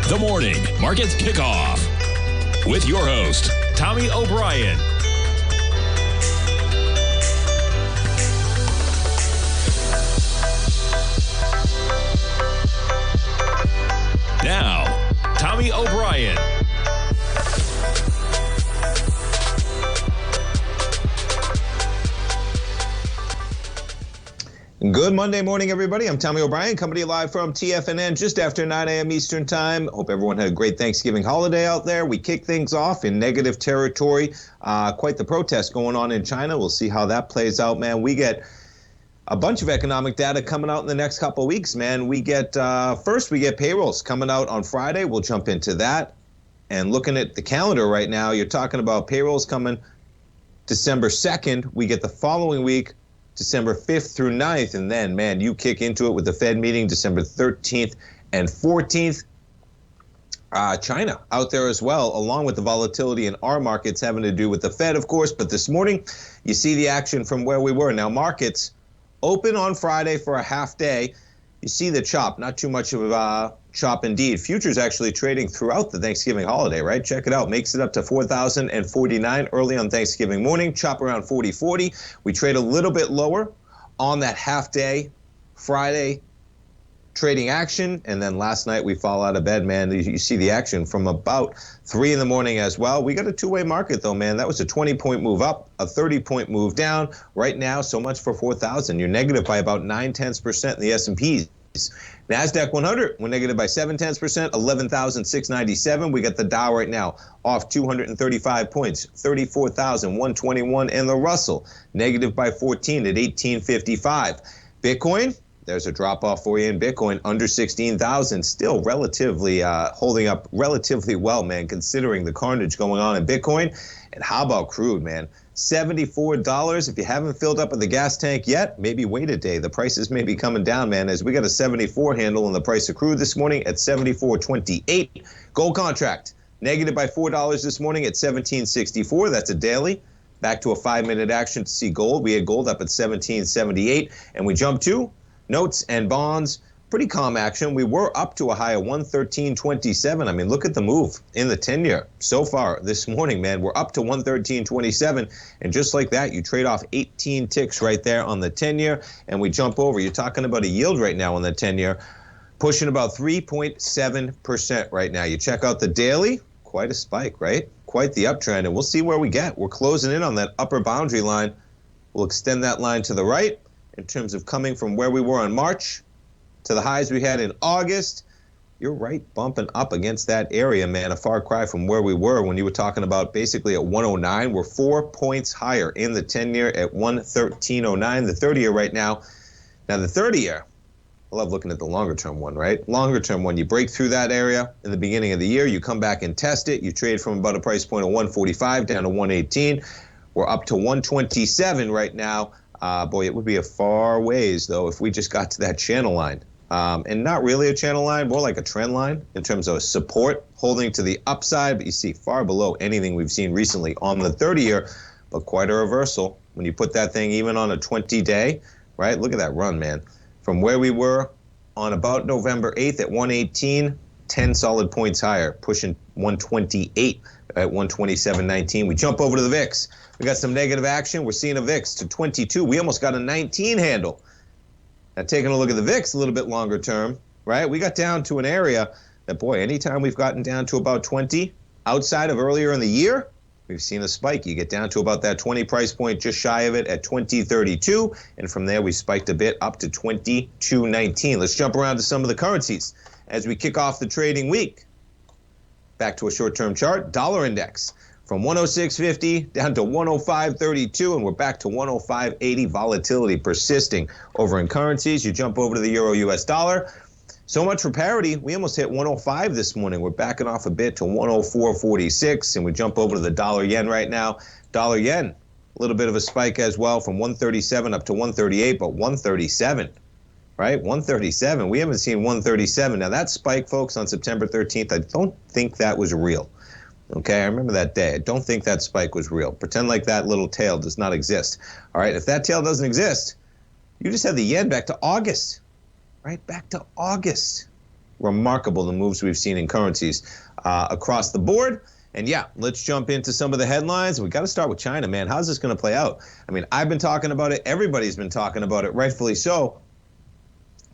The Morning Market Kickoff with your host, Tommy O'Brien. Now, Tommy O'Brien. Good Monday morning, everybody. I'm Tommy O'Brien, coming to you live from TFNN just after 9 a.m. Eastern Time. Hope everyone had a great Thanksgiving holiday out there. We kick things off in negative territory. Quite the protest going on in China. We'll see how that plays out, man. We get a bunch of economic data coming out in the next couple of weeks, man. We get first, we get payrolls coming out on Friday. We'll jump into that. And looking at the calendar right now, you're talking about payrolls coming December 2nd. We get the following week, December 5th through 9th, and then, man, you kick into it with the Fed meeting December 13th and 14th. China out there as well, along with the volatility in our markets having to do with the Fed, of course. But this morning, you see the action from where we were. Now, markets open on Friday for a half day. You see the chop, not too much of a chop indeed. Futures actually trading throughout the Thanksgiving holiday, right? Check it out. Makes it up to 4,049 early on Thanksgiving morning. Chop around 40.40. We trade a little bit lower on that half day Friday trading action. And then last night we fall out of bed, man. You see the action from about 3 in the morning as well. We got a two-way market though, man. That was a 20-point move up, a 30-point move down. Right now, so much for 4,000. You're negative by about 0.9% in the S&Ps. NASDAQ 100, we're negative by 0.7%, 11,697. We got the Dow right now off 235 points, 34,121. And the Russell negative by 14 at 1855. Bitcoin, there's a drop-off for you in Bitcoin, under 16,000, still relatively holding up relatively well, man, considering the carnage going on in Bitcoin. And how about crude, man? $74. If you haven't filled up at the gas tank yet, maybe wait a day. The prices may be coming down, man, as we got a 74 handle on the price of crude this morning at 74.28. Gold contract, negative by $4 this morning at 17.64. That's a daily. Back to a 5-minute action to see gold. We had gold up at 17.78, and we jumped to notes and bonds. Pretty calm action. We were up to a high of 113.27. I mean, look at the move in the 10-year so far this morning, man. We're up to 113.27, and just like that, you trade off 18 ticks right there on the 10-year, and we jump over. You're talking about a yield right now on the 10-year, pushing about 3.7% right now. You check out the daily, quite a spike, right? Quite the uptrend, and we'll see where we get. We're closing in on that upper boundary line. We'll extend that line to the right in terms of coming from where we were in March to the highs we had in August. You're right bumping up against that area, man. A far cry from where we were when you were talking about basically at 109. We're 4 points higher in the 10-year at 113.09. The 30-year right now. Now, the 30-year, I love looking at the longer-term one, right? Longer-term one, you break through that area in the beginning of the year. You come back and test it. You trade from about a price point of 145 down to 118. We're up to 127 right now. Boy, it would be a far ways, though, if we just got to that channel line. And not really a channel line, more like a trend line in terms of support holding to the upside, but you see far below anything we've seen recently on the 30-year, but quite a reversal when you put that thing even on a 20-day, right? Look at that run, man. From where we were on about November 8th at 118, 10 solid points higher, pushing 128 at 127.19. We jump over to the VIX. We got some negative action. We're seeing a VIX to 22. We almost got a 19 handle. Now, taking a look at the VIX a little bit longer term, right? We got down to an area that, boy, anytime we've gotten down to about 20 outside of earlier in the year, we've seen a spike. You get down to about that 20 price point, just shy of it at 20.32. And from there, we spiked a bit up to 22.19. Let's jump around to some of the currencies as we kick off the trading week. Back to a short-term chart. Dollar index from 106.50 down to 105.32, and we're back to 105.80. Volatility persisting over in currencies. You jump over to the euro US dollar. So much for parity. We almost hit 105 this morning. We're backing off a bit to 104.46, and we jump over to the dollar yen right now. Dollar yen, a little bit of a spike as well from 137 up to 138, but 137. Right? 137. We haven't seen 137. Now, that spike, folks, on September 13th, I don't think that was real. Okay, I remember that day. I don't think that spike was real. Pretend like that little tail does not exist. All right, if that tail doesn't exist, you just have the yen back to August. Right? Back to August. remarkable, the moves we've seen in currencies across the board. And yeah, let's jump into some of the headlines. We got to start with China, man. How's this going to play out? I mean, I've been talking about it. Everybody's been talking about it, rightfully so.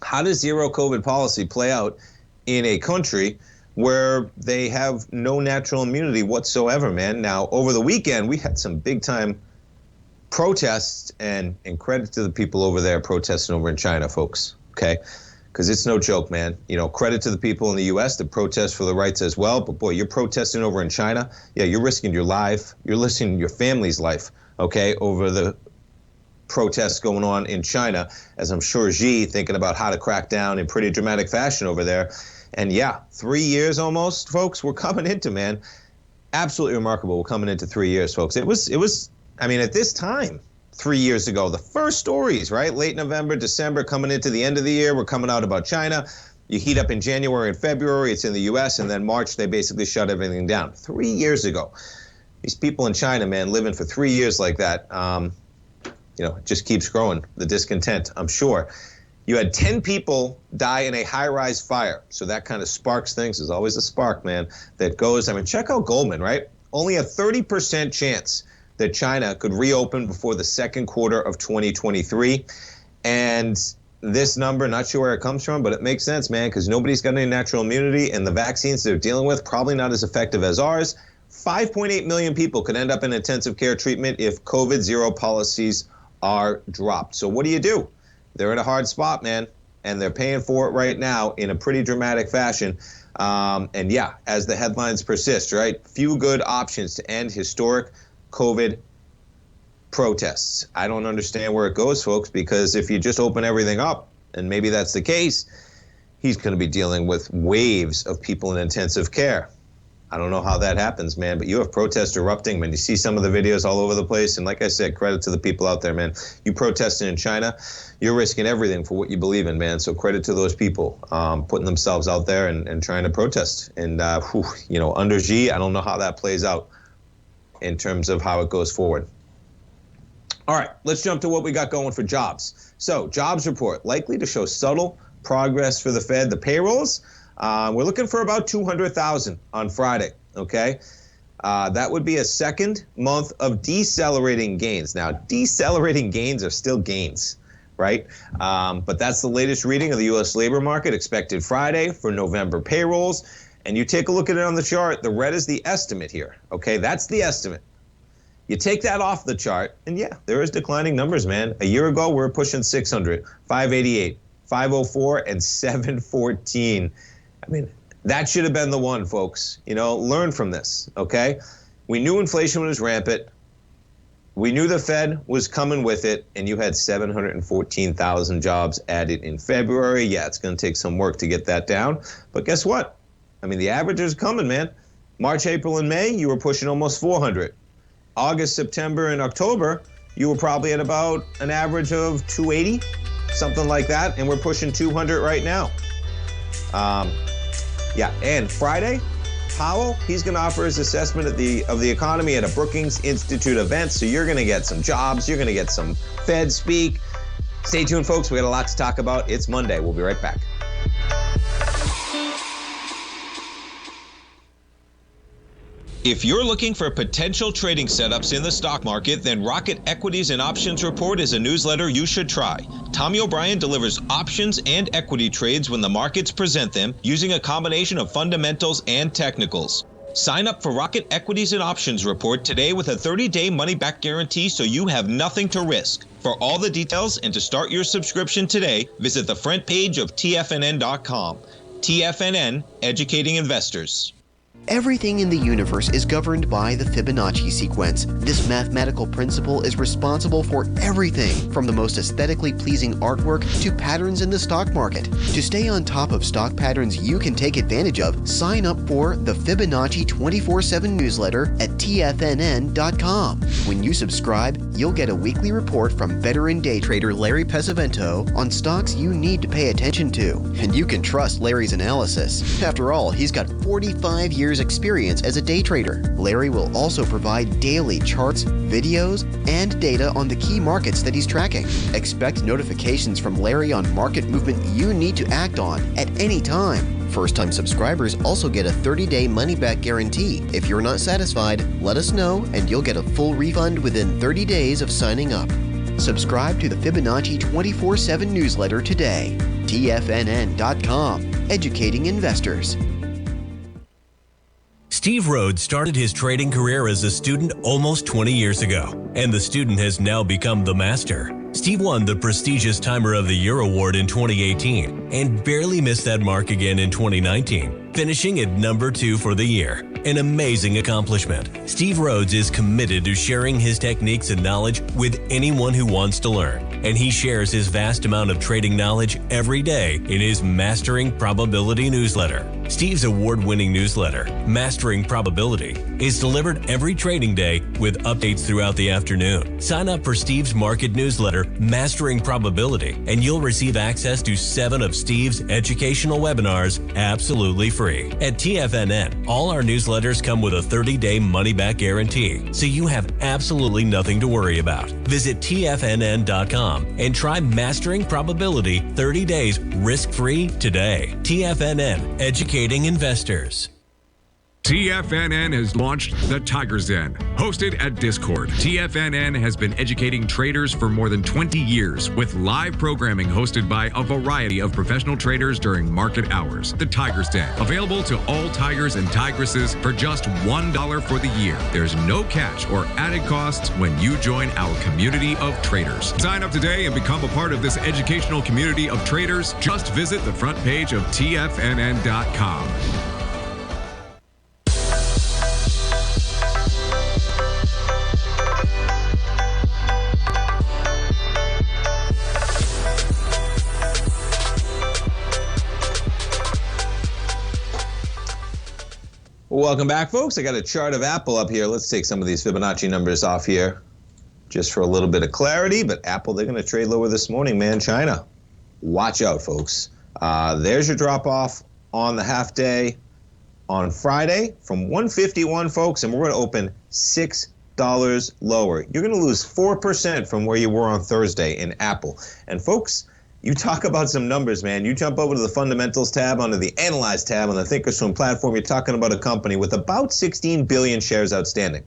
How does zero COVID policy play out in a country where they have no natural immunity whatsoever, man? Now, over the weekend, we had some big-time protests, and credit to the people over there protesting over in China, folks, okay? Because it's no joke, man. You know, credit to the people in the U.S. that protest for the rights as well. But boy, you're protesting over in China. Yeah, you're risking your life. You're risking your family's life, okay, over the protests going on in China, as I'm sure Xi thinking about how to crack down in pretty dramatic fashion over there. And yeah, 3 years almost, folks, we're coming into, man. Absolutely remarkable. We're coming into 3 years, folks. It was, I mean, at this time, 3 years ago, the first stories, right? Late November, December, coming into the end of the year, we're coming out about China. You heat up in January and February, it's in the U.S., and then March, they basically shut everything down. 3 years ago. These people in China, man, living for 3 years like that, you know, it just keeps growing, the discontent, I'm sure. You had 10 people die in a high-rise fire, so that kind of sparks things. There's always a spark, man, that goes. I mean, check out Goldman, right? Only a 30% chance that China could reopen before the second quarter of 2023. And this number, not sure where it comes from, but it makes sense, man, because nobody's got any natural immunity, and the vaccines they're dealing with probably not as effective as ours. 5.8 million people could end up in intensive care treatment if COVID zero policies are dropped. So what do? They're in a hard spot, man, and they're paying for it right now in a pretty dramatic fashion. And yeah, as the headlines persist, right? Few good options to end historic COVID protests. I don't understand where it goes, folks, because if you just open everything up, and maybe that's the case, he's going to be dealing with waves of people in intensive care. I don't know how that happens, man, but you have protests erupting, man. You see some of the videos all over the place, and like I said, credit to the people out there, man. You protesting in China, you're risking everything for what you believe in, man. So credit to those people putting themselves out there and trying to protest. And, you know, under Xi, I don't know how that plays out in terms of how it goes forward. All right, let's jump to what we got going for jobs. So jobs report likely to show subtle progress for the Fed. The payrolls, we're looking for about 200,000 on Friday, okay? That would be a second month of decelerating gains. Now, decelerating gains are still gains, right? But that's the latest reading of the U.S. labor market expected Friday for November payrolls. And you take a look at it on the chart, the red is the estimate here, okay? That's the estimate. You take that off the chart, and yeah, there is declining numbers, man. A year ago, we were pushing 600, 588, 504, and 714. I mean, that should have been the one, folks. You know, learn from this, okay? We knew inflation was rampant. We knew the Fed was coming with it, and you had 714,000 jobs added in February. Yeah, it's going to take some work to get that down, but guess what? I mean, the average is coming, man. March, April, and May, you were pushing almost 400. August, September, and October, you were probably at about an average of 280, something like that, and we're pushing 200 right now. Yeah, and Friday, Powell, he's going to offer his assessment of the economy at a Brookings Institute event, so you're going to get some jobs, you're going to get some Fed speak. Stay tuned, folks. We got a lot to talk about. It's Monday. We'll be right back. If you're looking for potential trading setups in the stock market, then Rocket Equities and Options Report is a newsletter you should try. Tommy O'Brien delivers options and equity trades when the markets present them using a combination of fundamentals and technicals. Sign up for Rocket Equities and Options Report today with a 30-day money-back guarantee so you have nothing to risk. For all the details and to start your subscription today, visit the front page of TFNN.com. TFNN, educating investors. Everything in the universe is governed by the Fibonacci sequence. This mathematical principle is responsible for everything from the most aesthetically pleasing artwork to patterns in the stock market. To stay on top of stock patterns you can take advantage of, sign up for the Fibonacci 24/7 newsletter at TFNN.com. When you subscribe, you'll get a weekly report from veteran day trader Larry Pesavento on stocks you need to pay attention to. And you can trust Larry's analysis. After all, he's got 45 years experience as a day trader. Larry will also provide daily charts, videos, and data on the key markets that he's tracking. Expect notifications from Larry on market movement you need to act on at any time. First-time subscribers also get a 30-day money-back guarantee. If you're not satisfied, let us know and you'll get a full refund within 30 days of signing up. Subscribe to the Fibonacci 24/7 newsletter today. TFNN.com, educating investors. Steve Rhodes started his trading career as a student almost 20 years ago, and the student has now become the master. Steve won the prestigious Timer of the Year award in 2018 and barely missed that mark again in 2019, finishing at number 2 for the year. An amazing accomplishment. Steve Rhodes is committed to sharing his techniques and knowledge with anyone who wants to learn, and he shares his vast amount of trading knowledge every day in his Mastering Probability newsletter. Steve's award-winning newsletter, Mastering Probability, is delivered every trading day with updates throughout the afternoon. Sign up for Steve's market newsletter, Mastering Probability, and you'll receive access to 7 of Steve's educational webinars absolutely free. At TFNN, all our newsletters come with a 30-day money-back guarantee, so you have absolutely nothing to worry about. Visit TFNN.com and try Mastering Probability 30 days risk-free today. TFNN, educating investors. TFNN has launched the Tiger's Den. Hosted at Discord, TFNN has been educating traders for more than 20 years with live programming hosted by a variety of professional traders during market hours. The Tiger's Den, available to all tigers and tigresses for just $1 for the year. There's no catch or added costs when you join our community of traders. Sign up today and become a part of this educational community of traders. Just visit the front page of TFNN.com. Welcome back, folks. I got a chart of Apple up here. Let's take some of these Fibonacci numbers off here just for a little bit of clarity. But Apple, they're going to trade lower this morning, man. China, watch out, folks. There's your drop-off on the half-day on Friday from 151, folks, and we're going to open $6 lower. You're going to lose 4% from where you were on Thursday in Apple. And, folks, you talk about some numbers, man. You jump over to the Fundamentals tab, onto the Analyze tab on the Thinkorswim platform. You're talking about a company with about 16 billion shares outstanding.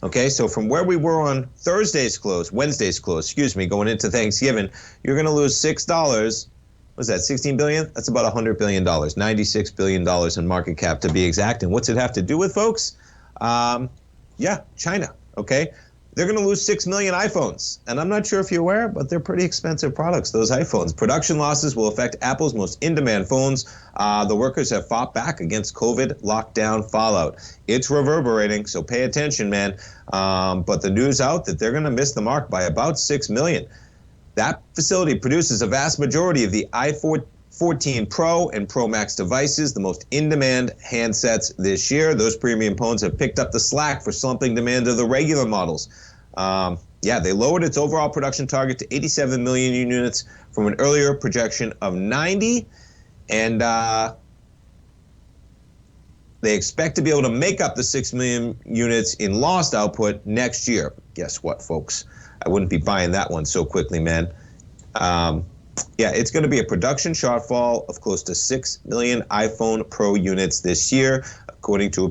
Okay, so from where we were on Wednesday's close, going into Thanksgiving, you're going to lose $6. What's that, 16 billion? That's about $100 billion, $96 billion in market cap to be exact. And what's it have to do with, folks? China, okay? They're going to lose 6 million iPhones. And I'm not sure if you're aware, but they're pretty expensive products, those iPhones. Production losses will affect Apple's most in-demand phones. The workers have fought back against COVID lockdown fallout. It's reverberating, so pay attention, man. But the news out that they're going to miss the mark by about 6 million. That facility produces a vast majority of the iPhone 14 Pro and Pro Max devices, the most in-demand handsets this year. Those premium phones have picked up the slack for slumping demand of the regular models. They lowered its overall production target to 87 million units from an earlier projection of 90, and they expect to be able to make up the 6 million units in lost output next year. Guess what, folks? I wouldn't be buying that one so quickly, man. It's going to be a production shortfall of close to 6 million iPhone Pro units this year, according to a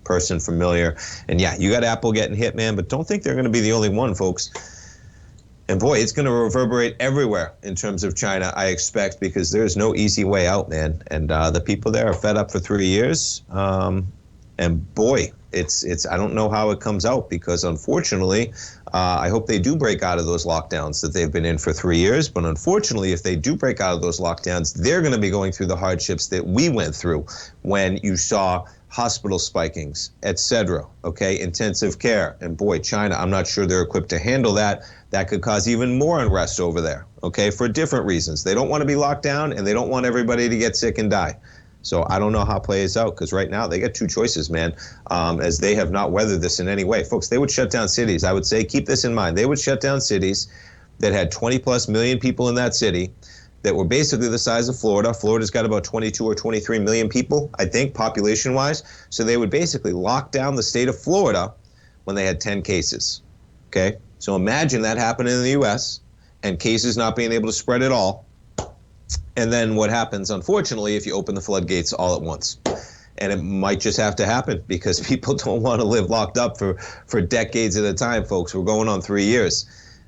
person familiar. And you got Apple getting hit, man, but don't think they're going to be the only one, folks. And boy, it's going to reverberate everywhere in terms of China, I expect, because there's no easy way out, man. And the people there are fed up for 3 years. And boy, it's I don't know how it comes out, because unfortunately, I hope they do break out of those lockdowns that they've been in for 3 years. But unfortunately, if they do break out of those lockdowns, they're going to be going through the hardships that we went through when you saw hospital spikings, etc. Okay, intensive care. And boy, China, I'm not sure they're equipped to handle that. That could cause even more unrest over there, okay, for different reasons. They don't want to be locked down, and they don't want everybody to get sick and die. So I don't know how it plays out, because right now they got two choices, man, as they have not weathered this in any way. Folks, they would shut down cities. I would say keep this in mind. They would shut down cities that had 20-plus million people in that city that were basically the size of Florida. Florida's got about 22 or 23 million people, I think, population-wise. So they would basically lock down the state of Florida when they had 10 cases, okay? So imagine that happening in the U.S. and cases not being able to spread at all. And then what happens, unfortunately, if you open the floodgates all at once? And it might just have to happen because people don't want to live locked up for decades at a time, folks. We're going on 3 years.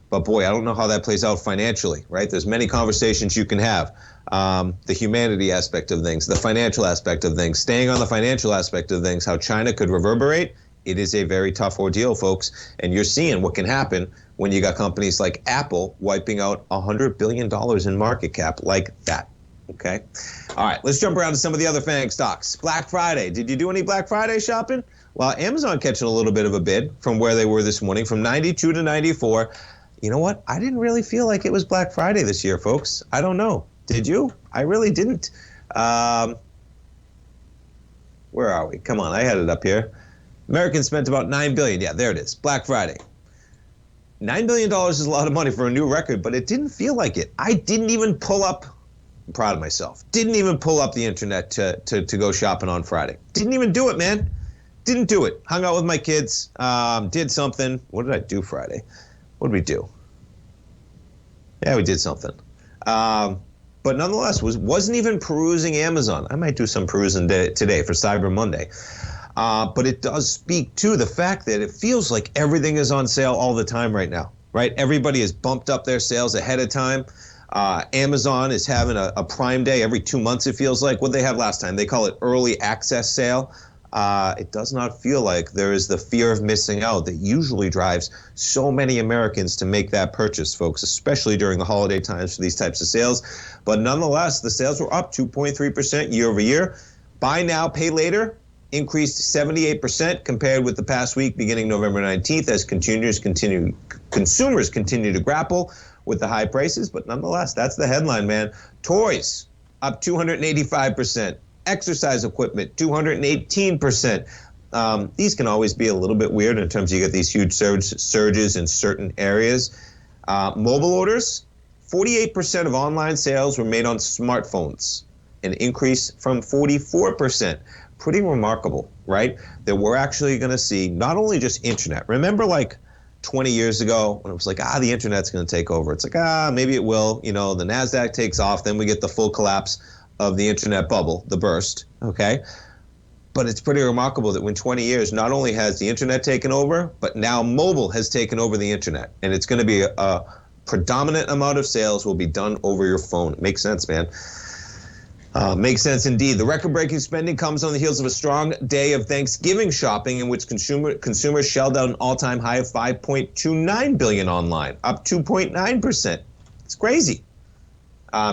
But boy, I don't know how that plays out financially, right? There's many conversations you can have. The humanity aspect of things, the financial aspect of things, staying on the financial aspect of things, how China could reverberate. It is a very tough ordeal, folks. And you're seeing what can happen when you got companies like Apple wiping out $100 billion in market cap like that. Okay. All right. Let's jump around to some of the other FANG stocks. Black Friday. Did you do any Black Friday shopping? Well, Amazon catching a little bit of a bid from where they were this morning, from 92 to 94. You know what? I didn't really feel like it was Black Friday this year, folks. I don't know. Did you? I really didn't. Where are we? Come on. I had it up here. Americans spent about $9 billion. Yeah, there it is. Black Friday. $9 billion is a lot of money for a new record, but it didn't feel like it. I didn't even pull up. I'm proud of myself. Didn't even pull up the internet to go shopping on Friday. Didn't even do it, man. Didn't do it. Hung out with my kids. Did something. What did I do Friday? What did we do? Yeah, we did something. But nonetheless, wasn't even perusing Amazon. I might do some perusing today for Cyber Monday. But it does speak to the fact that it feels like everything is on sale all the time right now, right? Everybody has bumped up their sales ahead of time. Amazon is having a Prime Day every 2 months, it feels like. What did they have last time? They call it early access sale. It does not feel like there is the fear of missing out that usually drives so many Americans to make that purchase, folks, especially during the holiday times for these types of sales. But nonetheless, the sales were up 2.3% year over year. Buy now, pay later increased 78% compared with the past week beginning November 19th as consumers continue to grapple with the high prices. But nonetheless, that's the headline, man. Toys up 285%. Exercise equipment, 218%. These can always be a little bit weird in terms of you get these huge surges in certain areas. Mobile orders, 48% of online sales were made on smartphones, an increase from 44%. Pretty remarkable, right? That we're actually going to see not only just internet. Remember like 20 years ago when it was like, the internet's going to take over. It's like, maybe it will. You know, the NASDAQ takes off, then we get the full collapse of the internet bubble, the burst, okay? But it's pretty remarkable that when 20 years, not only has the internet taken over, but now mobile has taken over the internet. And it's going to be a predominant amount of sales will be done over your phone. It makes sense, man. Makes sense indeed. The record-breaking spending comes on the heels of a strong day of Thanksgiving shopping in which consumers shelled out an all-time high of $5.29 billion online, up 2.9%. It's crazy.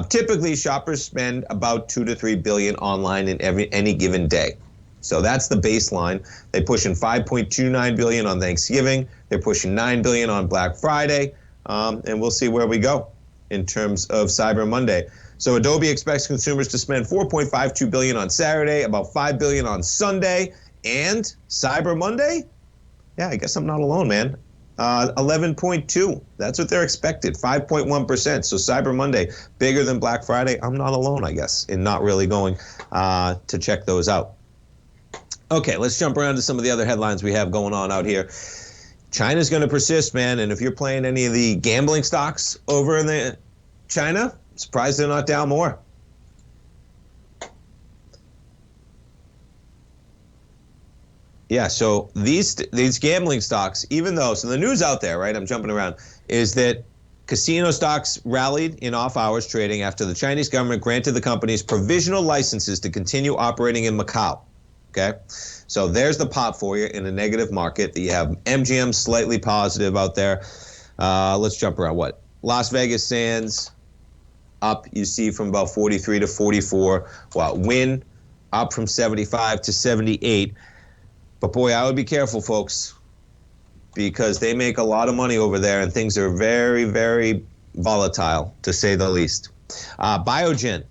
Typically, shoppers spend about $2 to $3 billion online in any given day. So that's the baseline. They push in $5.29 billion on Thanksgiving. They're pushing $9 billion on Black Friday, and we'll see where we go in terms of Cyber Monday. So Adobe expects consumers to spend $4.52 billion on Saturday, about $5 billion on Sunday, and Cyber Monday. Yeah, I guess I'm not alone, man. 11.2. That's what they're expected. 5.1%. So Cyber Monday, bigger than Black Friday. I'm not alone, I guess, in not really going to check those out. Okay, let's jump around to some of the other headlines we have going on out here. China's going to persist, man. And if you're playing any of the gambling stocks over in China, surprised they're not down more. Yeah, so these gambling stocks, even though, so the news out there, right, I'm jumping around, is that casino stocks rallied in off-hours trading after the Chinese government granted the companies provisional licenses to continue operating in Macau, okay? So there's the pop for you in a negative market. You have MGM slightly positive out there. Let's jump around. What? Las Vegas Sands up, you see, from about 43 to 44. Well, Wynn up from 75 to 78. But boy, I would be careful, folks, because they make a lot of money over there and things are very, very volatile, to say the least. Biogen,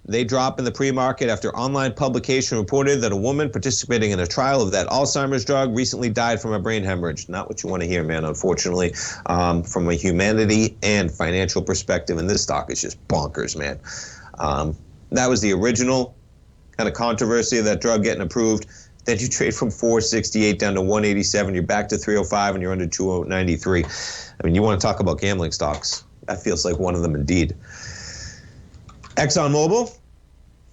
they drop in the pre-market after online publication reported that a woman participating in a trial of that Alzheimer's drug recently died from a brain hemorrhage. Not what you want to hear, man, unfortunately, from a humanity and financial perspective. And this stock is just bonkers, man. That was the original kind of controversy of that drug getting approved. Then you trade from 468 down to 187. You're back to 305, and you're under 293. I mean, you want to talk about gambling stocks. That feels like one of them indeed. ExxonMobil,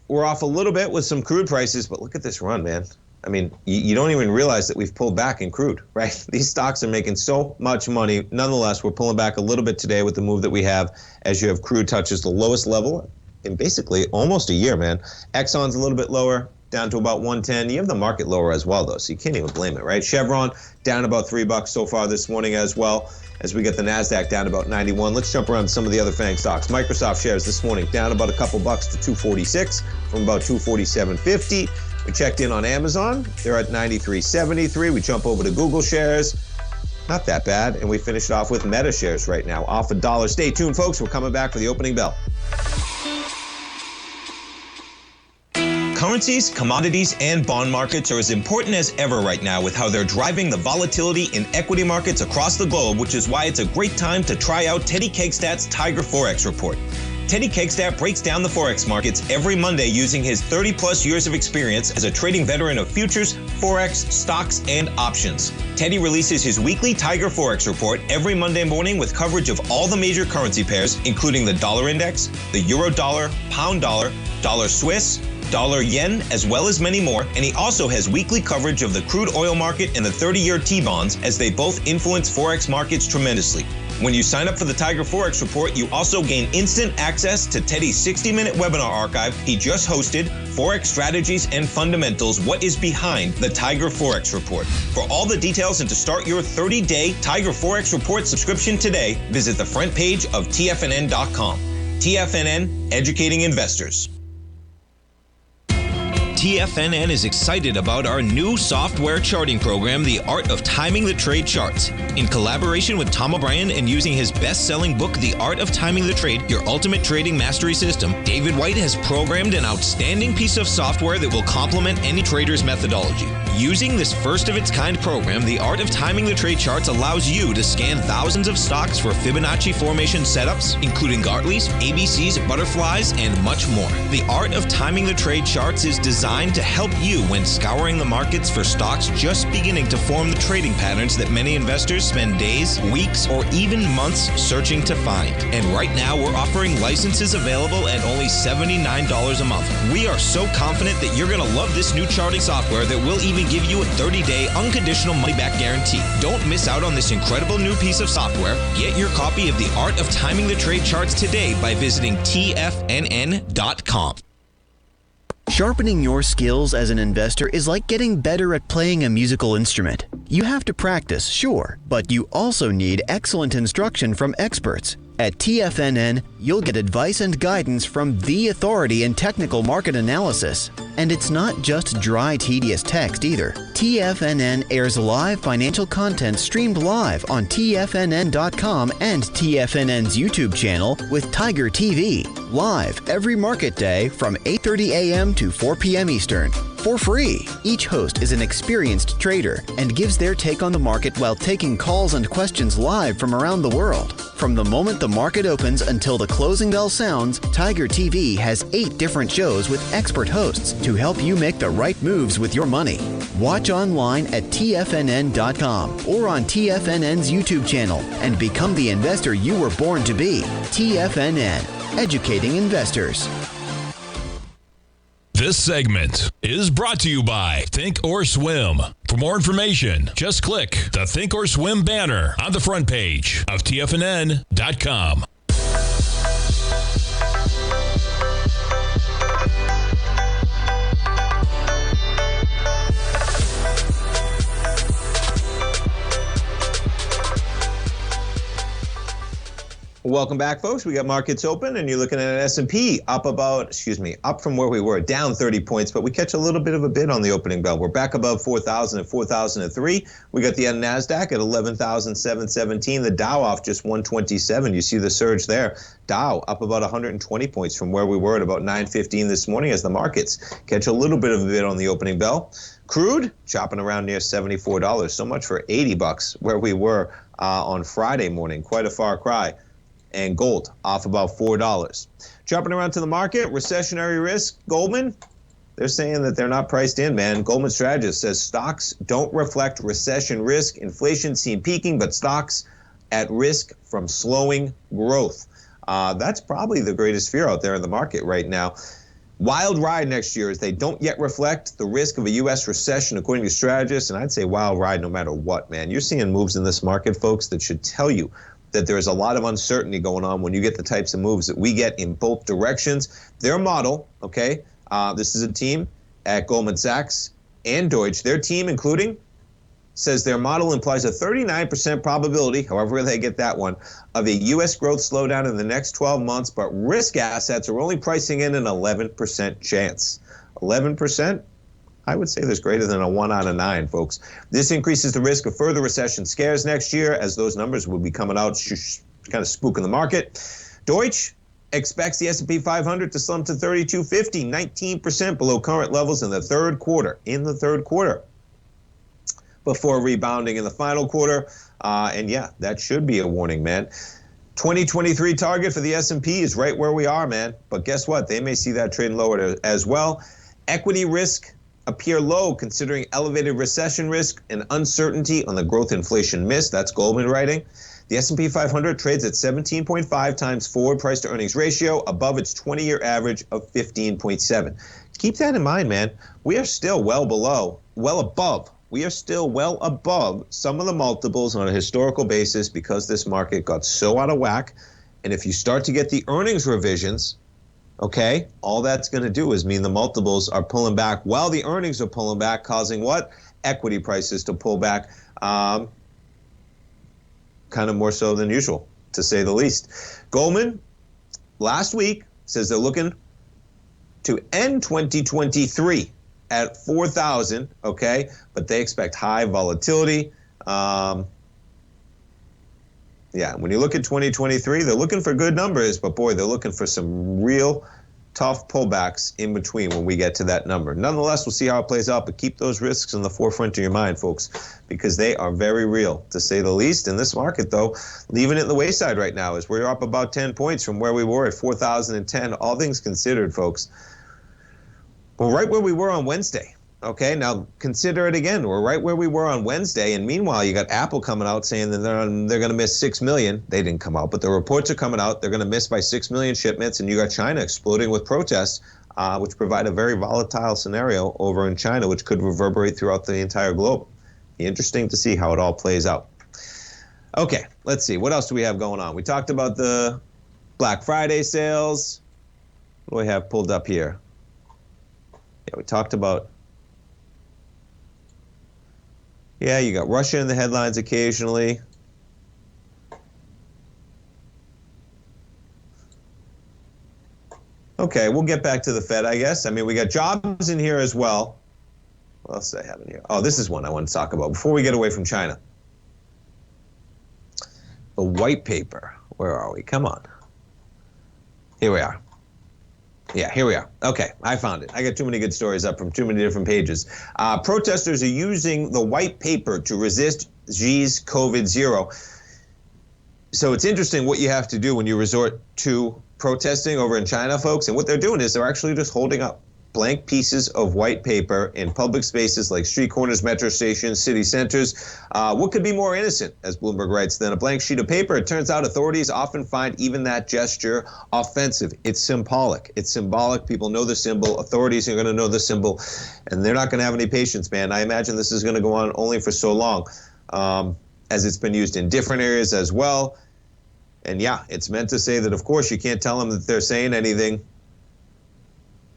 we're off a little bit with some crude prices, but look at this run, man. I mean, you don't even realize that we've pulled back in crude, right? These stocks are making so much money. Nonetheless, we're pulling back a little bit today with the move that we have as you have crude touches the lowest level in basically almost a year, man. Exxon's a little bit lower, down to about 110. You have the market lower as well, though, so you can't even blame it, right? Chevron down about $3 so far this morning as well, as we get the NASDAQ down about 91. Let's jump around some of the other FANG stocks. Microsoft shares this morning down about a couple bucks to 246 from about 247.50. We checked in on Amazon. They're at 93.73. We jump over to Google shares. Not that bad. And we finish it off with Meta shares right now, off $1. Stay tuned, folks. We're coming back for the opening bell. Currencies, commodities, and bond markets are as important as ever right now with how they're driving the volatility in equity markets across the globe, which is why it's a great time to try out Teddy Kakestat's Tiger Forex Report. Teddy Kakestat breaks down the Forex markets every Monday using his 30-plus years of experience as a trading veteran of futures, Forex, stocks, and options. Teddy releases his weekly Tiger Forex Report every Monday morning with coverage of all the major currency pairs, including the dollar index, the euro dollar, pound dollar, dollar Swiss, dollar yen, as well as many more, and he also has weekly coverage of the crude oil market and the 30-year T-bonds, as they both influence Forex markets tremendously. When you sign up for the Tiger Forex Report, you also gain instant access to Teddy's 60-minute webinar archive he just hosted, Forex Strategies and Fundamentals, What is Behind the Tiger Forex Report. For all the details and to start your 30-day Tiger Forex Report subscription today, visit the front page of TFNN.com. TFNN, educating investors. TFNN is excited about our new software charting program, The Art of Timing the Trade Charts. In collaboration with Tom O'Brien and using his best-selling book, The Art of Timing the Trade, Your Ultimate Trading Mastery System, David White has programmed an outstanding piece of software that will complement any trader's methodology. Using this first-of-its-kind program, The Art of Timing the Trade Charts allows you to scan thousands of stocks for Fibonacci formation setups, including Gartley's, ABC's, butterflies, and much more. The Art of Timing the Trade Charts is designed to help you when scouring the markets for stocks just beginning to form the trading patterns that many investors spend days, weeks, or even months searching to find. And right now, we're offering licenses available at only $79 a month. We are so confident that you're going to love this new charting software that will even give you a 30-day unconditional money-back guarantee. Don't miss out on this incredible new piece of software. Get your copy of The Art of Timing the Trade Charts today by visiting TFNN.com. Sharpening your skills as an investor is like getting better at playing a musical instrument. You have to practice, sure, but you also need excellent instruction from experts. At TFNN, you'll get advice and guidance from the authority in technical market analysis. And it's not just dry, tedious text either. TFNN airs live financial content streamed live on TFNN.com and TFNN's YouTube channel with Tiger TV, live every market day from 8:30 a.m. to 4 p.m. Eastern. For free. Each host is an experienced trader and gives their take on the market while taking calls and questions live from around the world. From the moment the market opens until the closing bell sounds, Tiger TV has 8 different shows with expert hosts to help you make the right moves with your money. Watch online at TFNN.com or on TFNN's YouTube channel and become the investor you were born to be. TFNN, educating investors. This segment is brought to you by Thinkorswim. For more information, just click the Thinkorswim banner on the front page of TFNN.com. Welcome back, folks. We got markets open, and you're looking at an S&P up from where we were, down 30 points, but we catch a little bit of a bid on the opening bell. We're back above 4,000 at 4,003. We got the NASDAQ at 11,717. The Dow off just 127. You see the surge there. Dow up about 120 points from where we were at about 9:15 this morning as the markets catch a little bit of a bid on the opening bell. Crude chopping around near $74. So much for $80 where we were on Friday morning. Quite a far cry. And gold off about $4. Jumping around to the market, recessionary risk, Goldman, they're saying that they're not priced in, man. Goldman strategist says stocks don't reflect recession risk. Inflation seen peaking, but stocks at risk from slowing growth. That's probably the greatest fear out there in the market right now. Wild ride next year as they don't yet reflect the risk of a U.S. recession, according to strategists. And I'd say wild ride no matter what, man. You're seeing moves in this market, folks, that should tell you that there is a lot of uncertainty going on when you get the types of moves that we get in both directions. Their model, okay, this is a team at Goldman Sachs and Deutsche. Their team, including, says their model implies a 39% probability, however they get that one, of a U.S. growth slowdown in the next 12 months, but risk assets are only pricing in an 11% chance. 11%? I would say there's greater than a 1 out of 9, folks. This increases the risk of further recession scares next year, as those numbers will be coming out, kind of spooking the market. Deutsche expects the S&P 500 to slump to 3250, 19% below current levels in the third quarter. Before rebounding in the final quarter. And yeah, that should be a warning, man. 2023 target for the S&P is right where we are, man. But guess what? They may see that trade lower as well. Equity risk appear low considering elevated recession risk and uncertainty on the growth inflation miss. That's Goldman writing. The S&P 500 trades at 17.5 times forward price to earnings ratio, above its 20-year average of 15.7. Keep that in mind, man. We are still well above some of the multiples on a historical basis because this market got so out of whack. And if you start to get the earnings revisions, okay, all that's going to do is mean the multiples are pulling back while the earnings are pulling back, causing what? Equity prices to pull back kind of more so than usual, to say the least. Goldman, last week, says they're looking to end 2023 at 4,000, okay? But they expect high volatility. Yeah, when you look at 2023, they're looking for good numbers, but boy, they're looking for some real tough pullbacks in between when we get to that number. Nonetheless, we'll see how it plays out, but keep those risks in the forefront of your mind, folks, because they are very real, to say the least. In this market, though, leaving it in the wayside right now is we're up about 10 points from where we were at 4,010, all things considered, folks. We're right where we were on Wednesday. Okay, now consider it again. We're right where we were on Wednesday, and meanwhile, you got Apple coming out saying that they're going to miss 6 million. They didn't come out, but the reports are coming out. They're going to miss by 6 million shipments, and you got China exploding with protests, which provide a very volatile scenario over in China, which could reverberate throughout the entire globe. Be interesting to see how it all plays out. Okay, let's see. What else do we have going on? We talked about the Black Friday sales. What do we have pulled up here? Yeah, we talked about... Yeah, you got Russia in the headlines occasionally. Okay, we'll get back to the Fed, I guess. I mean, we got jobs in here as well. What else do I have in here? Oh, this is one I want to talk about before we get away from China. The white paper. Where are we? Come on. Here we are. Yeah, here we are. Okay, I found it. I got too many good stories up from too many different pages. Protesters are using the white paper to resist Xi's COVID-0. So it's interesting what you have to do when you resort to protesting over in China, folks. And what they're doing is they're actually just holding up blank pieces of white paper in public spaces like street corners, metro stations, city centers. What could be more innocent, as Bloomberg writes, than a blank sheet of paper? It turns out authorities often find even that gesture offensive. It's symbolic. It's symbolic. People know the symbol. Authorities are going to know the symbol, and they're not going to have any patience, man. I imagine this is going to go on only for so long, as it's been used in different areas as well. And yeah, it's meant to say that, of course, you can't tell them that they're saying anything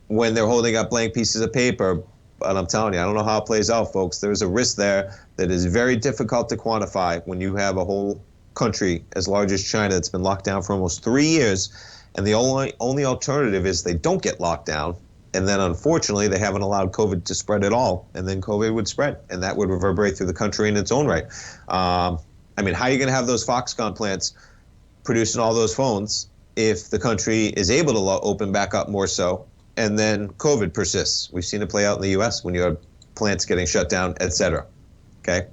when they're holding up blank pieces of paper. But I'm telling you, I don't know how it plays out, folks. There's a risk there that is very difficult to quantify when you have a whole country as large as China that's been locked down for almost 3 years. And the only alternative is they don't get locked down. And then, unfortunately, they haven't allowed COVID to spread at all. And then COVID would spread, and that would reverberate through the country in its own right. I mean, how are you going to have those Foxconn plants producing all those phones if the country is able to open back up more so, and then COVID persists? We've seen it play out in the U.S. when you have plants getting shut down, et cetera. Okay?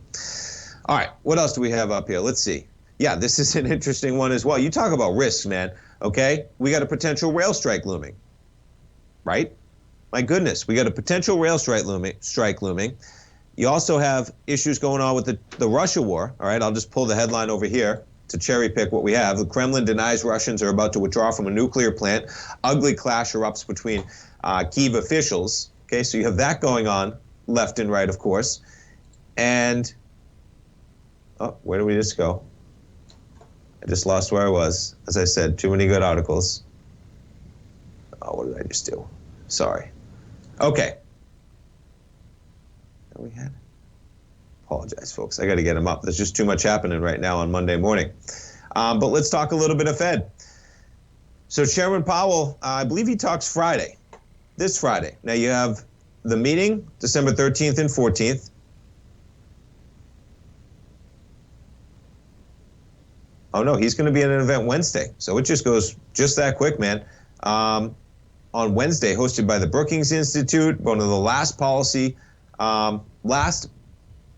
All right, what else do we have up here? Let's see. Yeah, this is an interesting one as well. You talk about risks, man, okay? We got a potential rail strike looming, right? My goodness, we got a potential rail strike looming. You also have issues going on with the Russia war, all right? I'll just pull the headline over here. to cherry pick what we have. The Kremlin denies Russians are about to withdraw from a nuclear plant. Ugly clash erupts between Kyiv officials. Okay, so you have that going on left and right, of course. And, oh, where did we just go? I just lost where I was. As I said, too many good articles. Oh, what did I just do? Sorry. Okay. We had. Apologize, folks. I got to get them up. There's just too much happening right now on Monday morning. But let's talk a little bit of Fed. So Chairman Powell, I believe he talks Friday, this Friday. Now you have the meeting, December 13th and 14th. Oh, no, he's going to be at an event Wednesday. So it just goes just that quick, man. On Wednesday, hosted by the Brookings Institute, one of the last last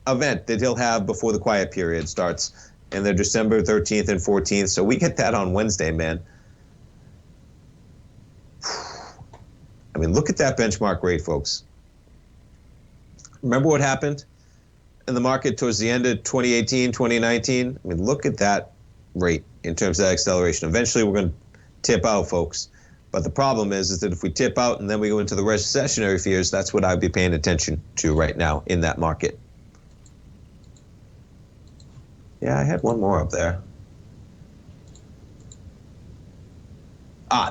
event that he'll have before the quiet period starts, and they're December 13th and 14th. So we get that on Wednesday, man. I mean, look at that benchmark rate, folks. Remember what happened in the market towards the end of 2018, 2019? I mean, look at that rate in terms of that acceleration. Eventually, we're going to tip out, folks. But the problem is that if we tip out and then we go into the recessionary fears, that's what I'd be paying attention to right now in that market. Yeah, I had one more up there.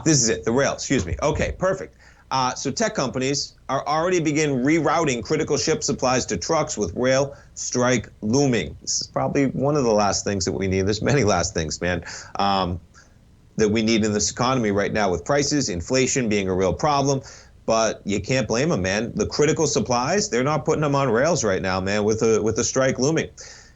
This is it, the rail, excuse me. Okay, perfect. So tech companies are already begin rerouting critical ship supplies to trucks with rail strike looming. This is probably one of the last things that we need. There's many last things, man, that we need in this economy right now with prices, inflation being a real problem. But you can't blame them, man. The critical supplies, they're not putting them on rails right now, man, with the strike looming.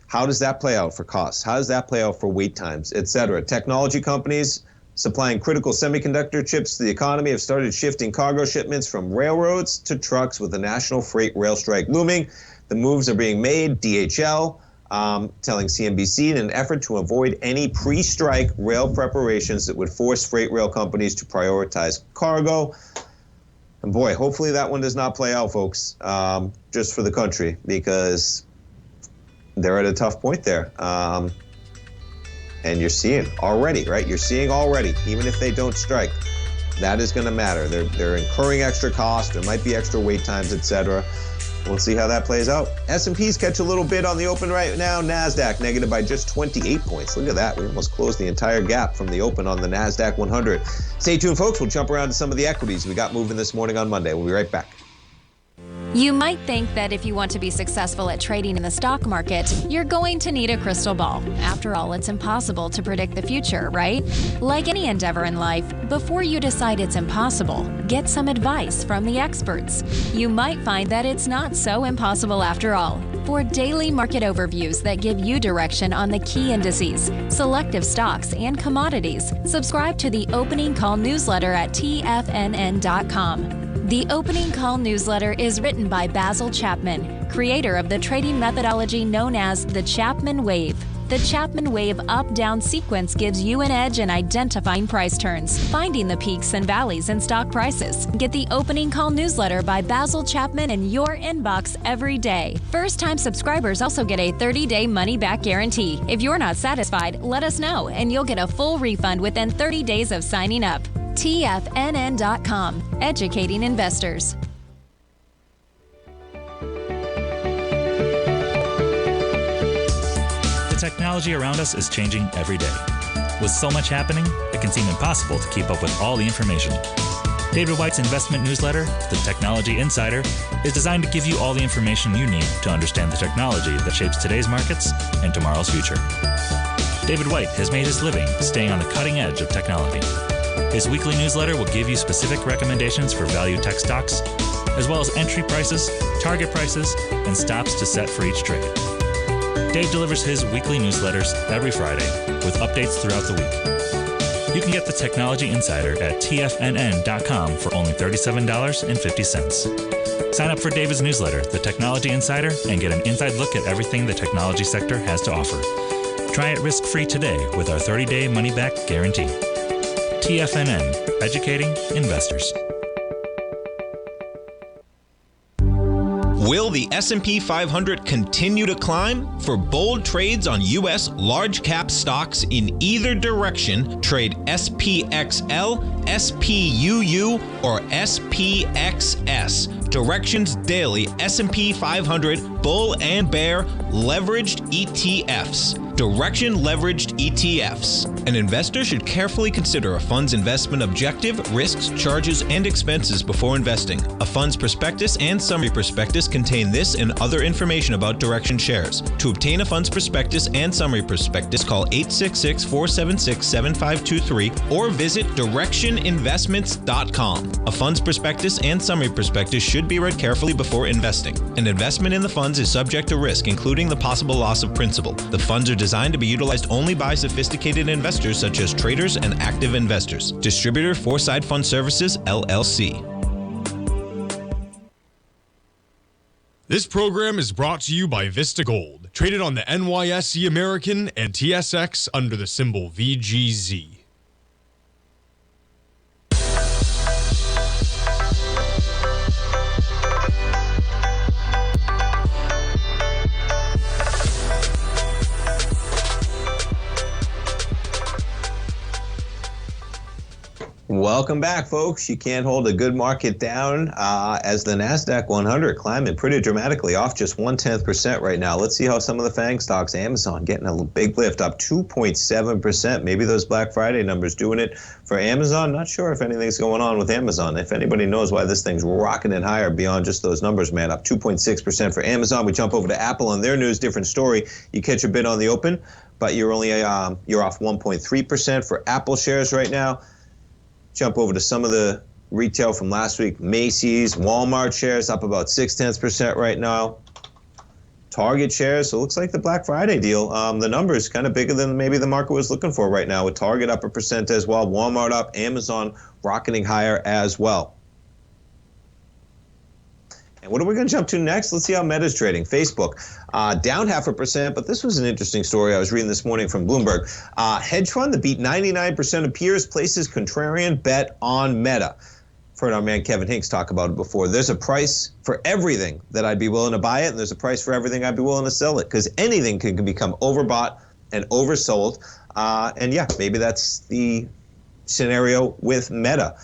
How does that play out for costs? How does that play out for wait times, et cetera? Technology companies supplying critical semiconductor chips to the economy have started shifting cargo shipments from railroads to trucks with the national freight rail strike looming. The moves are being made. DHL telling CNBC in an effort to avoid any pre-strike rail preparations that would force freight rail companies to prioritize cargo. And boy, hopefully that one does not play out, folks, just for the country, because they're at a tough point there. And you're seeing already, right? You're seeing already, even if they don't strike, that is going to matter. They're incurring extra costs. There might be extra wait times, et cetera. We'll see how that plays out. S&Ps catch a little bit on the open right now. NASDAQ negative by just 28 points. Look at that. We almost closed the entire gap from the open on the NASDAQ 100. Stay tuned, folks. We'll jump around to some of the equities we got moving this morning on Monday. We'll be right back. You might think that if you want to be successful at trading in the stock market, you're going to need a crystal ball. After all, it's impossible to predict the future, right? Like any endeavor in life, before you decide it's impossible, get some advice from the experts. You might find that it's not so impossible after all. For daily market overviews that give you direction on the key indices, selective stocks, and commodities, subscribe to the Opening Call newsletter at TFNN.com. The Opening Call newsletter is written by Basil Chapman, creator of the trading methodology known as the Chapman Wave. The Chapman Wave up-down sequence gives you an edge in identifying price turns, finding the peaks and valleys in stock prices. Get the Opening Call newsletter by Basil Chapman in your inbox every day. First-time subscribers also get a 30-day money-back guarantee. If you're not satisfied, let us know, and you'll get a full refund within 30 days of signing up. TFNN.com, educating investors. The technology around us is changing every day. With so much happening, it can seem impossible to keep up with all the information. David White's investment newsletter, The Technology Insider, is designed to give you all the information you need to understand the technology that shapes today's markets and tomorrow's future. David White has made his living staying on the cutting edge of technology. His weekly newsletter will give you specific recommendations for value tech stocks, as well as entry prices, target prices, and stops to set for each trade. Dave delivers his weekly newsletters every Friday with updates throughout the week. You can get the Technology Insider at TFNN.com for only $37.50. Sign up for David's newsletter, The Technology Insider, and get an inside look at everything the technology sector has to offer. Try it risk-free today with our 30-day money-back guarantee. TFNN, educating investors. Will the S&P 500 continue to climb? For bold trades on U.S. large-cap stocks in either direction, trade SPXL, SPUU, or SPXS. Directions Daily S&P 500 Bull and Bear Leveraged ETFs. Direction Leveraged ETFs. An investor should carefully consider a fund's investment objective, risks, charges, and expenses before investing. A fund's prospectus and summary prospectus contain this and other information about Direction shares. To obtain a fund's prospectus and summary prospectus, call 866-476-7523 or visit directioninvestments.com. A fund's prospectus and summary prospectus should be read carefully before investing. An investment in the funds is subject to risk, including the possible loss of principal. The funds are designed to be utilized only by sophisticated investors such as traders and active investors. Distributor Foreside Fund Services, LLC. This program is brought to you by Vista Gold, traded on the NYSE American and TSX under the symbol VGZ. Welcome back, folks. You can't hold a good market down as the NASDAQ 100 climbing pretty dramatically, off just 0.1% right now. Let's see how some of the FANG stocks, Amazon getting a big lift, up 2.7%. Maybe those Black Friday numbers doing it for Amazon. Not sure if anything's going on with Amazon. If anybody knows why this thing's rocketing higher beyond just those numbers, man, up 2.6% for Amazon. We jump over to Apple on their news, different story. You catch a bid on the open, but you're only you're off 1.3% for Apple shares right now. Jump over to some of the retail from last week. Macy's, Walmart shares up about 0.6% right now. Target shares, so it looks like the Black Friday deal. The numbers kind of bigger than maybe the market was looking for right now, with Target up 1% as well. Walmart up, Amazon rocketing higher as well. And what are we going to jump to next? Let's see how Meta's trading. Facebook down 0.5%, but this was an interesting story I was reading this morning from Bloomberg. Hedge fund that beat 99% of peers places contrarian bet on Meta. I've heard our man Kevin Hincks talk about it before. There's a price for everything that I'd be willing to buy it, and there's a price for everything I'd be willing to sell it, because anything can become overbought and oversold. And yeah, maybe that's the scenario with Meta.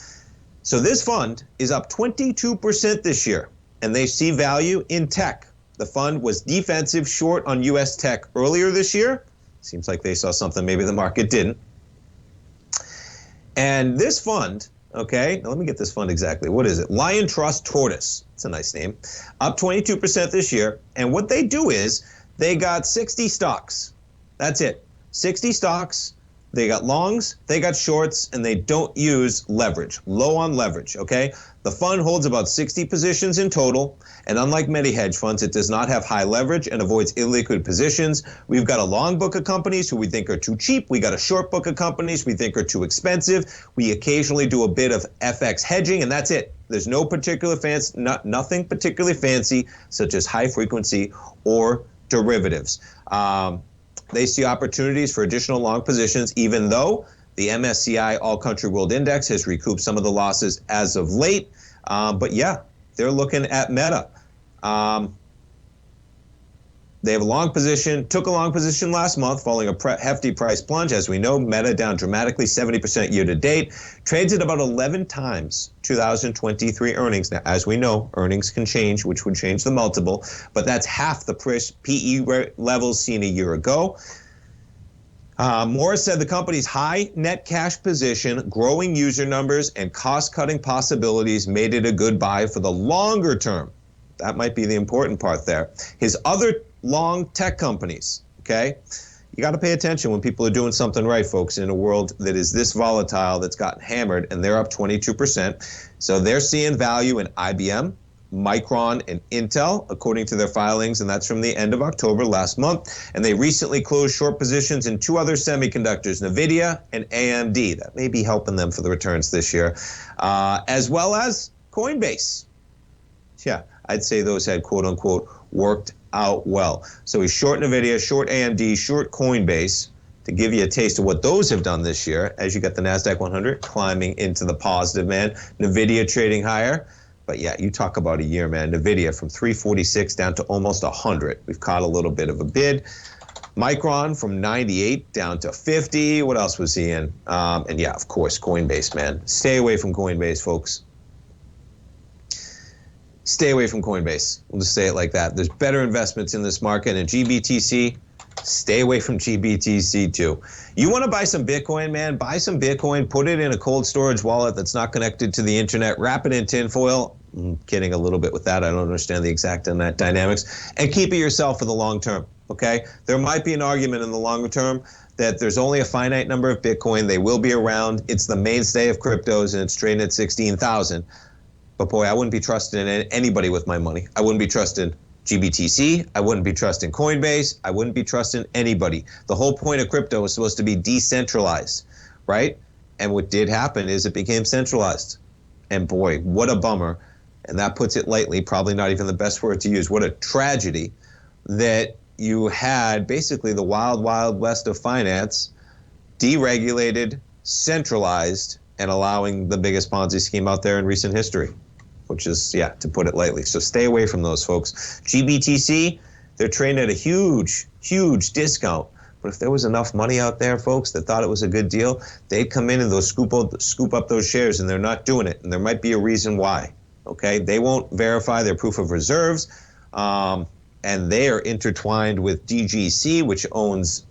So this fund is up 22% this year, and they see value in tech. The fund was defensive short on U.S. tech earlier this year. Seems like they saw something maybe the market didn't. And this fund, okay, now let me get this fund exactly. What is it? Lion Trust Tortoise. It's a nice name. Up 22% this year. And what they do is they got 60 stocks. That's it. 60 stocks. They got longs, they got shorts, and they don't use leverage. Low on leverage, okay? The fund holds about 60 positions in total, and unlike many hedge funds, it does not have high leverage and avoids illiquid positions. We've got a long book of companies who we think are too cheap. We got a short book of companies we think are too expensive. We occasionally do a bit of FX hedging, and that's it. There's no particular nothing particularly fancy, such as high frequency or derivatives. They see opportunities for additional long positions, even though the MSCI All Country World Index has recouped some of the losses as of late. But yeah, they're looking at Meta. They have a long position, took a long position last month following a hefty price plunge. As we know, Meta down dramatically, 70% year to date. Trades at about 11 times 2023 earnings. Now, as we know, earnings can change, which would change the multiple, but that's half the PE levels seen a year ago. Morris said the company's high net cash position, growing user numbers, and cost-cutting possibilities made it a good buy for the longer term. That might be the important part there. His other long tech companies, okay? You got to pay attention when people are doing something right, folks, in a world that is this volatile, that's gotten hammered, and they're up 22%. So they're seeing value in IBM, Micron, and Intel, according to their filings, and that's from the end of October last month. And they recently closed short positions in two other semiconductors, NVIDIA and AMD. That may be helping them for the returns this year, as well as Coinbase. Yeah, I'd say those had, quote unquote, worked out well. So he's short NVIDIA, short AMD, short Coinbase, to give you a taste of what those have done this year, as you got the NASDAQ 100 climbing into the positive, man. NVIDIA trading higher, But yeah, you talk about a year, man. NVIDIA from 346 down to almost 100. We've caught a little bit of a bid. Micron from 98 down to 50. What else was he in? And yeah, of course, Coinbase, man. Stay away from Coinbase, folks. Stay away from Coinbase. We'll just say it like that. There's better investments in this market. And GBTC, stay away from GBTC too. You want to buy some Bitcoin, man? Buy some Bitcoin, put it in a cold storage wallet that's not connected to the internet, wrap it in tinfoil. I'm kidding a little bit with that. I don't understand the exact dynamics. And keep it yourself for the long term, okay? There might be an argument in the longer term that there's only a finite number of Bitcoin. They will be around. It's the mainstay of cryptos, and it's trading at 16,000. But boy, I wouldn't be trusting anybody with my money. I wouldn't be trusting GBTC. I wouldn't be trusting Coinbase. I wouldn't be trusting anybody. The whole point of crypto is supposed to be decentralized, right? And what did happen is it became centralized. And boy, what a bummer. And that puts it lightly, probably not even the best word to use. What a tragedy that you had basically the wild, wild west of finance, deregulated, centralized, and allowing the biggest Ponzi scheme out there in recent history, which is, yeah, to put it lightly. So stay away from those folks. GBTC, they're trading at a huge, huge discount. But if there was enough money out there, folks, that thought it was a good deal, they'd come in and they'll scoop up those shares, and they're not doing it. And there might be a reason why. Okay, they won't verify their proof of reserves, and they are intertwined with DGC, which owns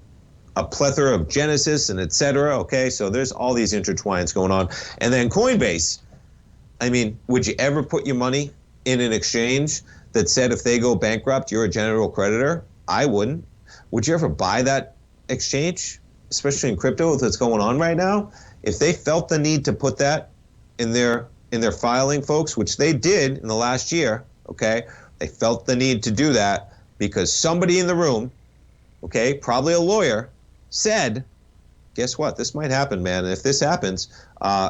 a plethora of Genesis and et cetera. Okay, so there's all these intertwines going on. And then Coinbase, I mean, would you ever put your money in an exchange that said if they go bankrupt, you're a general creditor? I wouldn't. Would you ever buy that exchange, especially in crypto with what's going on right now? If they felt the need to put that in their filing, folks, which they did in the last year, okay? They felt the need to do that because somebody in the room, okay, probably a lawyer, said, guess what? This might happen, man. And if this happens,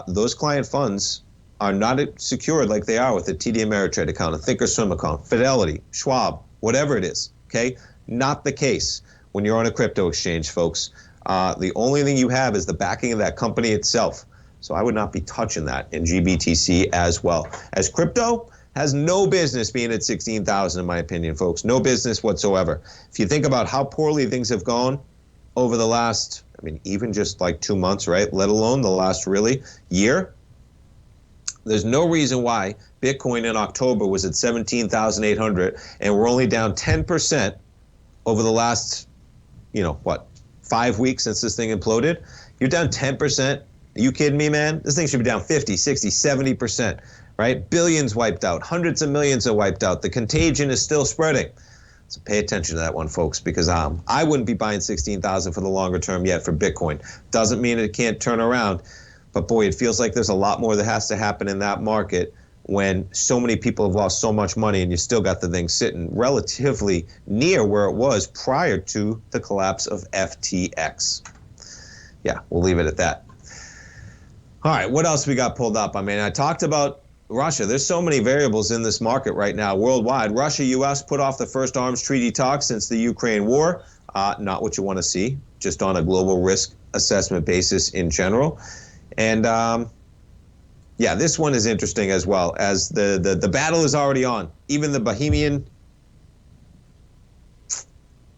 those client funds are not secured like they are with a TD Ameritrade account, a Thinkorswim account, Fidelity, Schwab, whatever it is, okay? Not the case when you're on a crypto exchange, folks. The only thing you have is the backing of that company itself. So I would not be touching that in GBTC as well. As crypto has no business being at 16,000 in my opinion, folks. No business whatsoever. If you think about how poorly things have gone over the last, I mean, even just like 2 months, right? Let alone the last really year. There's no reason why Bitcoin in October was at 17,800 and we're only down 10% over the last, 5 weeks since this thing imploded. You're down 10%. Are you kidding me, man? This thing should be down 50, 60, 70%, right? Billions wiped out. Hundreds of millions are wiped out. The contagion is still spreading. So pay attention to that one, folks, because I wouldn't be buying 16,000 for the longer term yet for Bitcoin. Doesn't mean it can't turn around. But boy, it feels like there's a lot more that has to happen in that market when so many people have lost so much money and you still got the thing sitting relatively near where it was prior to the collapse of FTX. Yeah, we'll leave it at that. All right, what else we got pulled up? I mean, I talked about Russia. There's so many variables in this market right now worldwide. Russia, U.S. put off the first arms treaty talks since the Ukraine war. Not what you want to see, just on a global risk assessment basis in general. And yeah, this one is interesting as well, as the battle is already on. Even the Bohemian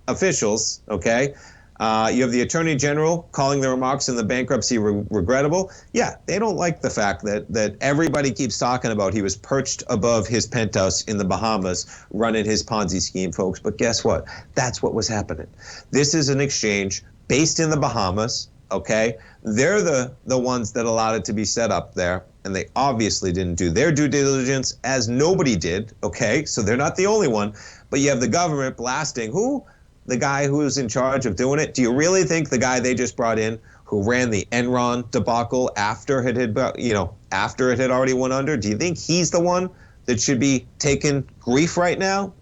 officials, okay? You have the Attorney General calling the remarks in the bankruptcy regrettable. Yeah, they don't like the fact that everybody keeps talking about he was perched above his penthouse in the Bahamas running his Ponzi scheme, folks. But guess what? That's what was happening. This is an exchange based in the Bahamas, okay? They're the ones that allowed it to be set up there, and they obviously didn't do their due diligence, as nobody did, okay? So they're not the only one. But you have the government blasting who? The guy who's in charge of doing it. Do you really think the guy they just brought in, who ran the Enron debacle after it had already went under, do you think he's the one that should be taking grief right now?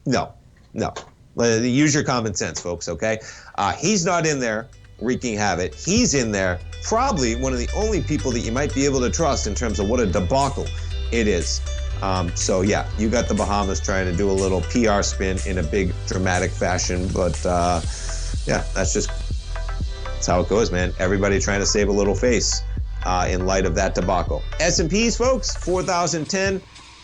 No. Use your common sense, folks, okay? He's not in there wreaking havoc. He's in there, probably one of the only people that you might be able to trust in terms of what a debacle it is. So yeah, you got the Bahamas trying to do a little PR spin in a big dramatic fashion, but yeah, that's how it goes, man. Everybody trying to save a little face in light of that debacle. S&Ps, folks, 4,010,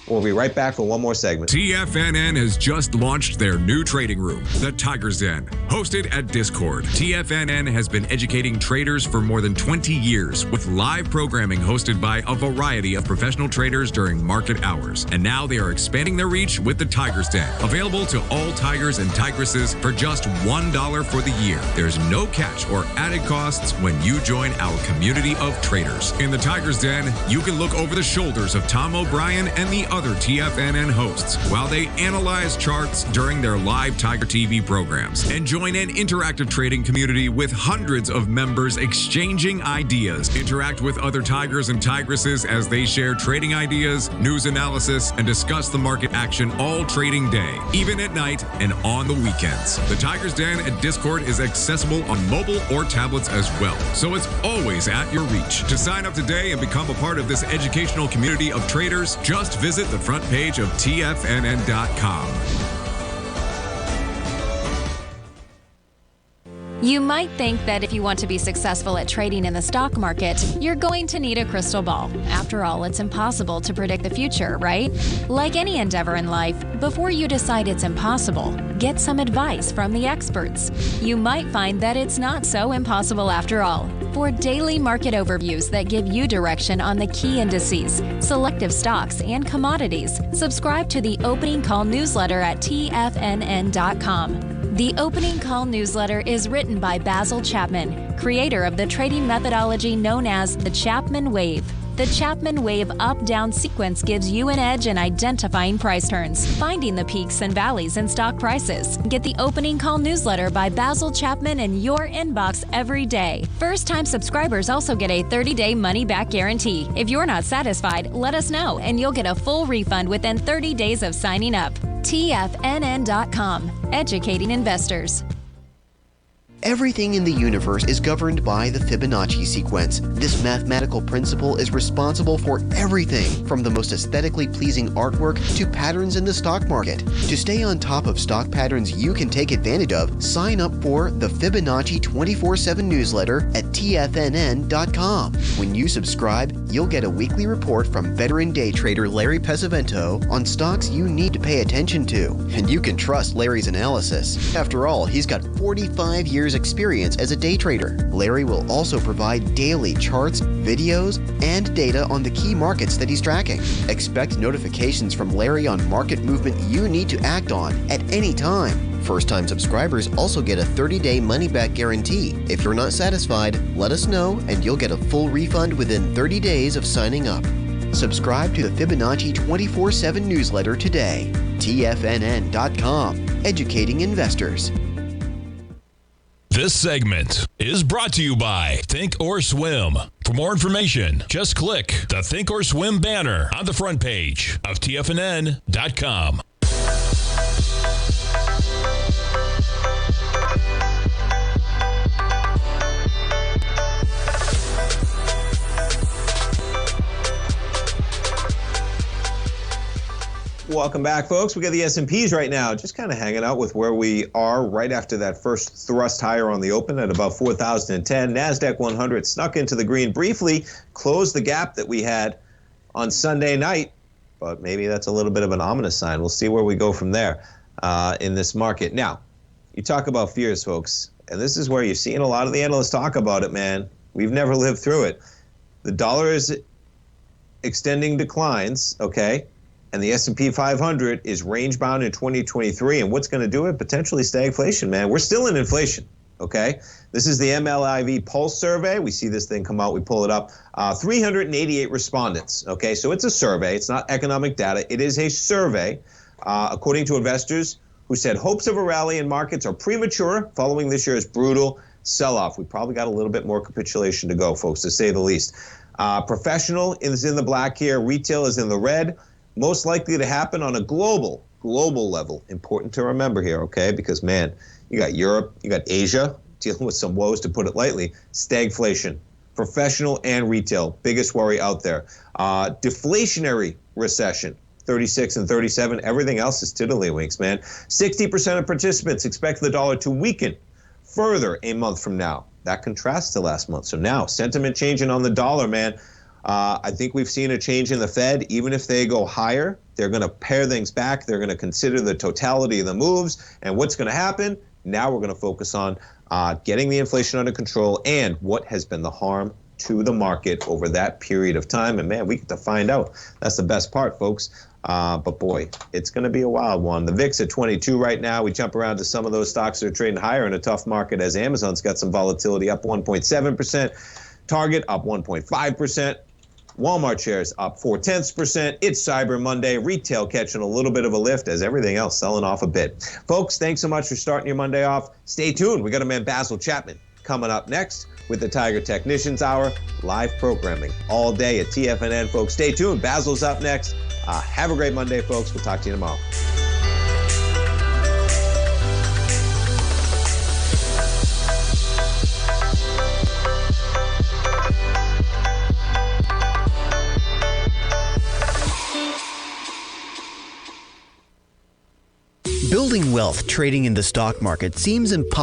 We'll be right back for one more segment. TFNN has just launched their new trading room, the Tiger's Den. Hosted at Discord, TFNN has been educating traders for more than 20 years with live programming hosted by a variety of professional traders during market hours. And now they are expanding their reach with the Tiger's Den, available to all tigers and tigresses for just $1 for the year. There's no catch or added costs when you join our community of traders. In the Tiger's Den, you can look over the shoulders of Tom O'Brien and the other TFNN hosts while they analyze charts during their live Tiger TV programs and join an interactive trading community with hundreds of members exchanging ideas. Interact with other tigers and tigresses as they share trading ideas, news analysis, and discuss the market action all trading day, even at night and on the weekends. The Tiger's Den at Discord is accessible on mobile or tablets as well, so it's always at your reach. To sign up today and become a part of this educational community of traders, just visit the front page of TFNN.com. You might think that if you want to be successful at trading in the stock market, you're going to need a crystal ball. After all, it's impossible to predict the future, right? Like any endeavor in life, before you decide it's impossible, get some advice from the experts. You might find that it's not so impossible after all. For daily market overviews that give you direction on the key indices, selective stocks, and commodities, subscribe to the Opening Call newsletter at TFNN.com. The Opening Call newsletter is written by Basil Chapman, creator of the trading methodology known as the Chapman Wave. The Chapman Wave up-down sequence gives you an edge in identifying price turns, finding the peaks and valleys in stock prices. Get the Opening Call newsletter by Basil Chapman in your inbox every day. First-time subscribers also get a 30-day money-back guarantee. If you're not satisfied, let us know, and you'll get a full refund within 30 days of signing up. TFNN.com, educating investors. Everything in the universe is governed by the Fibonacci sequence. This mathematical principle is responsible for everything from the most aesthetically pleasing artwork to patterns in the stock market. To stay on top of stock patterns you can take advantage of, sign up for the Fibonacci 24/7 newsletter at TFNN.com. When you subscribe, you'll get a weekly report from veteran day trader Larry Pesavento on stocks you need to pay attention to. And you can trust Larry's analysis. After all, he's got 45 years experience as a day trader. Larry will also provide daily charts, videos, and data on the key markets that he's tracking. Expect notifications from Larry on market movement you need to act on at any time. First-time subscribers also get a 30-day money-back guarantee. If you're not satisfied, let us know and you'll get a full refund within 30 days of signing up. Subscribe to the Fibonacci 24/7 newsletter today. TFNN.com, educating investors. This segment is brought to you by Thinkorswim. For more information, just click the Thinkorswim banner on the front page of TFNN.com. Welcome back, folks. We got the S&Ps right now, just kind of hanging out with where we are right after that first thrust higher on the open at about 4,010. NASDAQ 100 snuck into the green briefly, closed the gap that we had on Sunday night, but maybe that's a little bit of an ominous sign. We'll see where we go from there in this market. Now, you talk about fears, folks, and this is where you're seeing a lot of the analysts talk about it, man. We've never lived through it. The dollar is extending declines, okay? And the S&P 500 is range-bound in 2023. And what's going to do it? Potentially stagflation, man. We're still in inflation, okay? This is the MLIV Pulse survey. We see this thing come out. We pull it up. 388 respondents, okay? So it's a survey. It's not economic data. It is a survey, according to investors who said hopes of a rally in markets are premature following this year's brutal sell-off. We probably got a little bit more capitulation to go, folks, to say the least. Professional is in the black here. Retail is in the red. Most likely to happen on a global level. Important to remember here, okay? Because, man, you got Europe, you got Asia dealing with some woes, to put it lightly. Stagflation, professional and retail, biggest worry out there. Deflationary recession, 36 and 37. Everything else is tiddlywinks, man. 60% of participants expect the dollar to weaken further a month from now. That contrasts to last month. So now, sentiment changing on the dollar, man. I think we've seen a change in the Fed. Even if they go higher, they're going to pare things back. They're going to consider the totality of the moves. And what's going to happen? Now we're going to focus on getting the inflation under control and what has been the harm to the market over that period of time. And man, we get to find out. That's the best part, folks. But boy, it's going to be a wild one. The VIX at 22 right now. We jump around to some of those stocks that are trading higher in a tough market as Amazon's got some volatility, up 1.7%. Target up 1.5%. Walmart shares up 0.4%. It's Cyber Monday. Retail catching a little bit of a lift as everything else selling off a bit. Folks, thanks so much for starting your Monday off. Stay tuned. We got a man, Basil Chapman, coming up next with the Tiger Technicians Hour. Live programming all day at TFNN, folks. Stay tuned. Basil's up next. Have a great Monday, folks. We'll talk to you tomorrow. Building wealth trading in the stock market seems impossible.